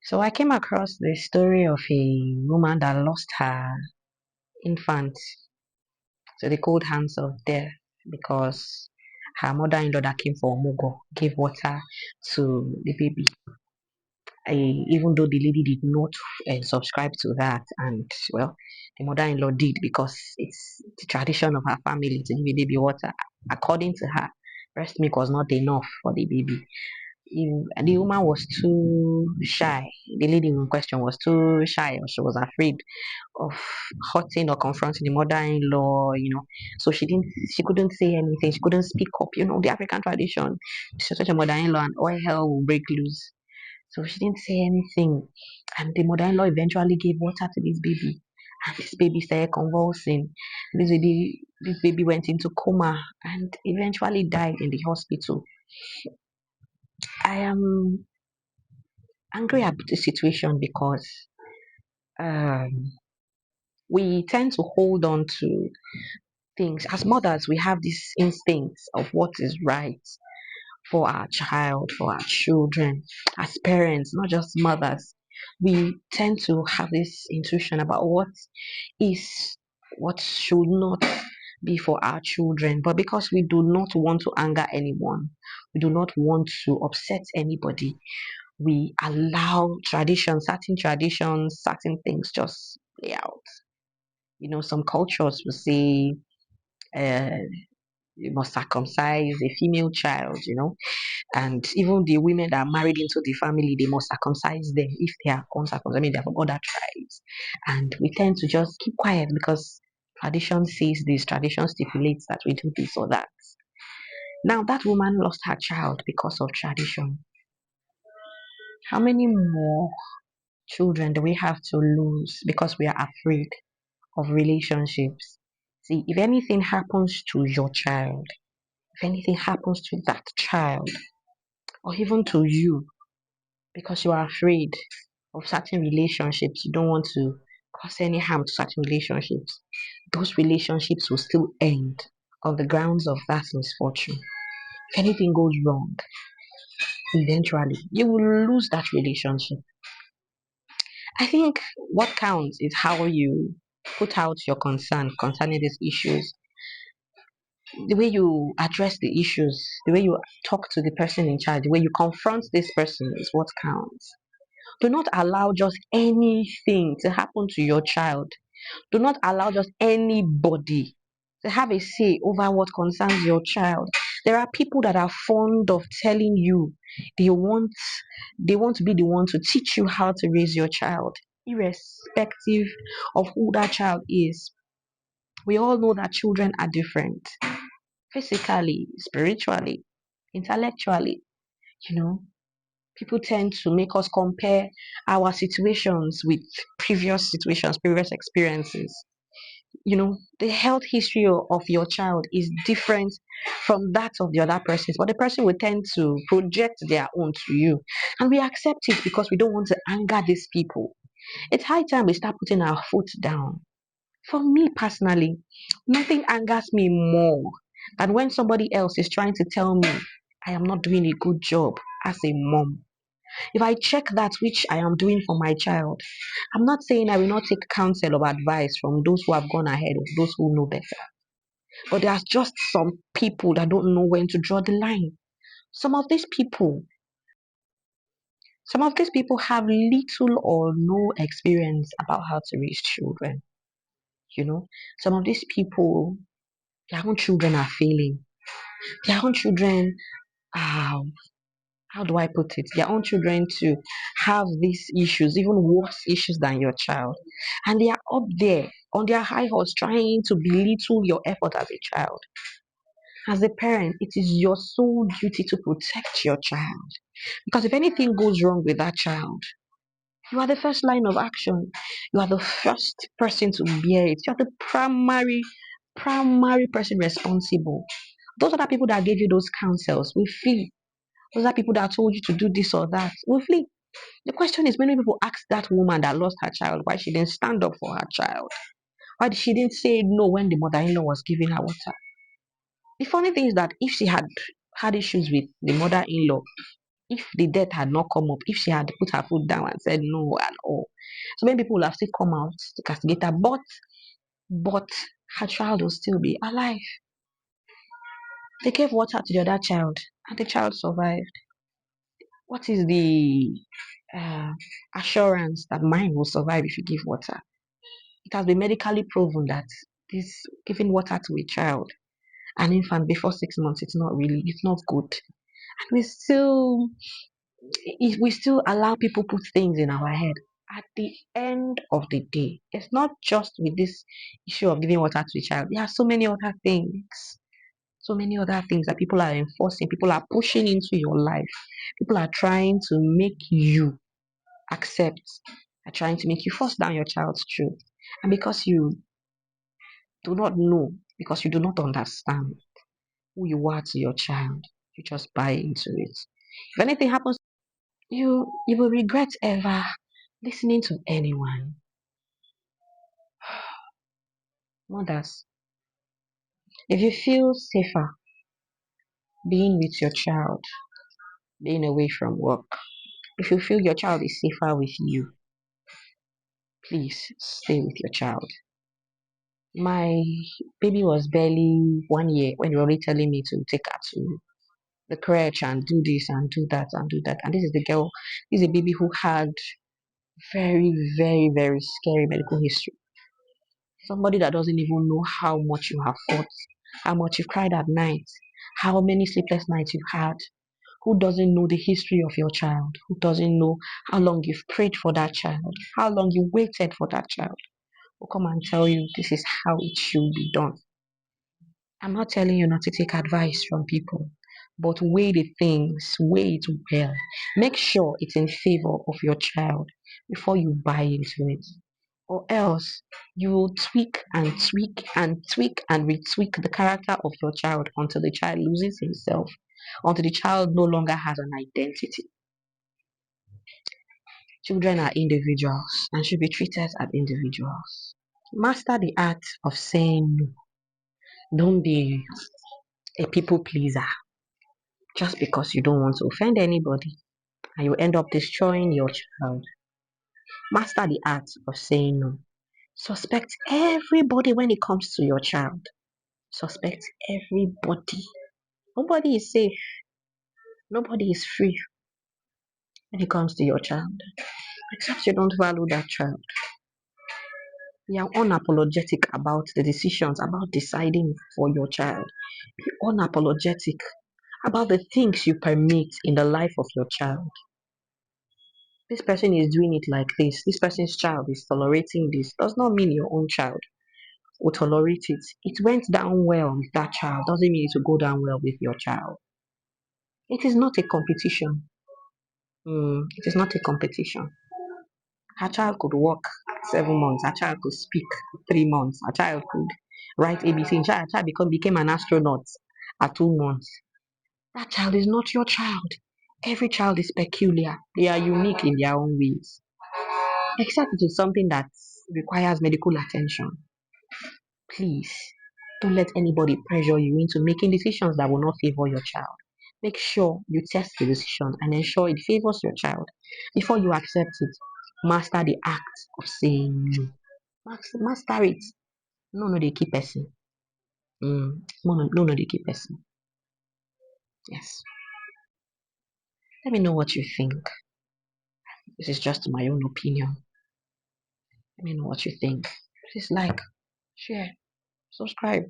So I came across the story of a woman that lost her infant to the cold hands of death because her mother-in-law that came for Mugo gave water to the baby. Even though the lady did not subscribe to that, and well, the mother-in-law did because it's the tradition of her family to give a baby water. According to her, breast milk was not enough for the baby. The woman was too shy. The lady in question was too shy, or she was afraid of hurting or confronting the mother-in-law. So she couldn't say anything. She couldn't speak up. The African tradition. She's such a mother-in-law, and all hell will break loose. So she didn't say anything. And the mother-in-law eventually gave water to this baby. And this baby started convulsing. This baby went into coma and eventually died in the hospital. I am angry at the situation because um, we tend to hold on to things. As mothers, we have this instinct of what is right for our child, for our children. As parents, not just mothers, we tend to have this intuition about what should not be for our children. But because we do not want to anger anyone, we do not want to upset anybody, we allow traditions, certain things just play out. Some cultures will say uh, you must circumcise a female child, and even the women that are married into the family, they must circumcise them if they are uncircumcised. I mean, they're from other tribes. And we tend to just keep quiet because tradition says this, tradition stipulates that we do this or that. Now, that woman lost her child because of tradition. How many more children do we have to lose because we are afraid of relationships? See, if anything happens to your child, if anything happens to that child, or even to you, because you are afraid of certain relationships, you don't want to cause any harm to certain relationships, those relationships will still end on the grounds of that misfortune. If anything goes wrong, eventually you will lose that relationship. I think what counts is how you put out your concern concerning these issues, the way you address the issues, the way you talk to the person in charge, the way you confront this person is what counts. Do not allow just anything to happen to your child. Do not allow just anybody to have a say over what concerns your child. There are people that are fond of telling you they want they want to be the one to teach you how to raise your child, irrespective of who that child is. We all know that children are different physically, spiritually, intellectually. You know, people tend to make us compare our situations with previous situations, previous experiences. The health history of your child is different from that of the other person, but the person will tend to project their own to you, and we accept it because we don't want to anger these people. It's high time we start putting our foot down. For me personally, nothing angers me more than when somebody else is trying to tell me I am not doing a good job as a mom. If I check that which I am doing for my child, I'm not saying I will not take counsel or advice from those who have gone ahead of those who know better. But there's just some people that don't know when to draw the line. Some of these people, some of these people have little or no experience about how to raise children. You know, some of these people, their own children are failing. Their own children are, how do I put it? Their own children to have these issues, even worse issues than your child. And they are up there on their high horse trying to belittle your effort as a child. As a parent, it is your sole duty to protect your child. Because if anything goes wrong with that child, you are the first line of action. You are the first person to bear it. You are the primary person responsible. Those are the people that gave you those counsels will flee. Those are people that told you to do this or that will flee. The question is, many people ask that woman that lost her child why she didn't stand up for her child. Why she didn't say no when the mother-in-law was giving her water. The funny thing is that if she had had issues with the mother-in-law, If the debt had not come up, if she had put her foot down and said no and all, so many people will have still come out to castigate her, but her child will still be alive. They gave water to the other child, and the child survived. What is the uh, assurance that mine will survive if you give water? It has been medically proven that this giving water to a child, an infant before 6 months, it's not good. And we still allow people put things in our head. At the end of the day, it's not just with this issue of giving water to a child. There are so many other things that people are enforcing, people are pushing into your life. People are trying to make you accept, are trying to make you force down your child's truth. And because you do not know, because you do not understand who you are to your child, you just buy into it. If anything happens, you will regret ever listening to anyone. Mothers, if you feel safer being with your child, being away from work, if you feel your child is safer with you, please stay with your child. My baby was barely 1 year when you were already telling me to take her to the crèche and do this and do that and do that. And this is the girl, this is a baby who had very, very, very scary medical history. Somebody that doesn't even know how much you have fought, how much you've cried at night, how many sleepless nights you've had, who doesn't know the history of your child, who doesn't know how long you've prayed for that child, how long you waited for that child, will come and tell you this is how it should be done. I'm not telling you not to take advice from people, but weigh the things, weigh it well. Make sure it's in favor of your child before you buy into it. Or else you will tweak and tweak and tweak and retweak the character of your child until the child loses himself, until the child no longer has an identity. Children are individuals and should be treated as individuals. Master the art of saying no. Don't be a people pleaser just because you don't want to offend anybody and you end up destroying your child. Master the art of saying no. Suspect everybody when it comes to your child. Suspect everybody. Nobody is safe. Nobody is free when it comes to your child. Except you don't value that child. Be unapologetic about the decisions, about deciding for your child. Be unapologetic about the things you permit in the life of your child. This person is doing it like this person's child is tolerating this, does not mean your own child will tolerate it. It went down well with that child, doesn't mean it will go down well with your child. It is not a competition. It is not a competition. Her child could walk 7 months, her child could speak 3 months, her child could write ABC, her child became an astronaut at 2 months. That child is not your child. Every child is peculiar, they are unique in their own ways. Except it is something that requires medical attention. Please don't let anybody pressure you into making decisions that will not favor your child. Make sure you test the decision and ensure it favors your child before you accept it. Master the act of saying no. Master it. No, no, they keep person. No, no, no, no, they keep person. Yes. Let me know what you think. This is just my own opinion. Let me know what you think. Please like, share, subscribe.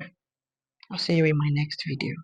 I'll see you in my next video.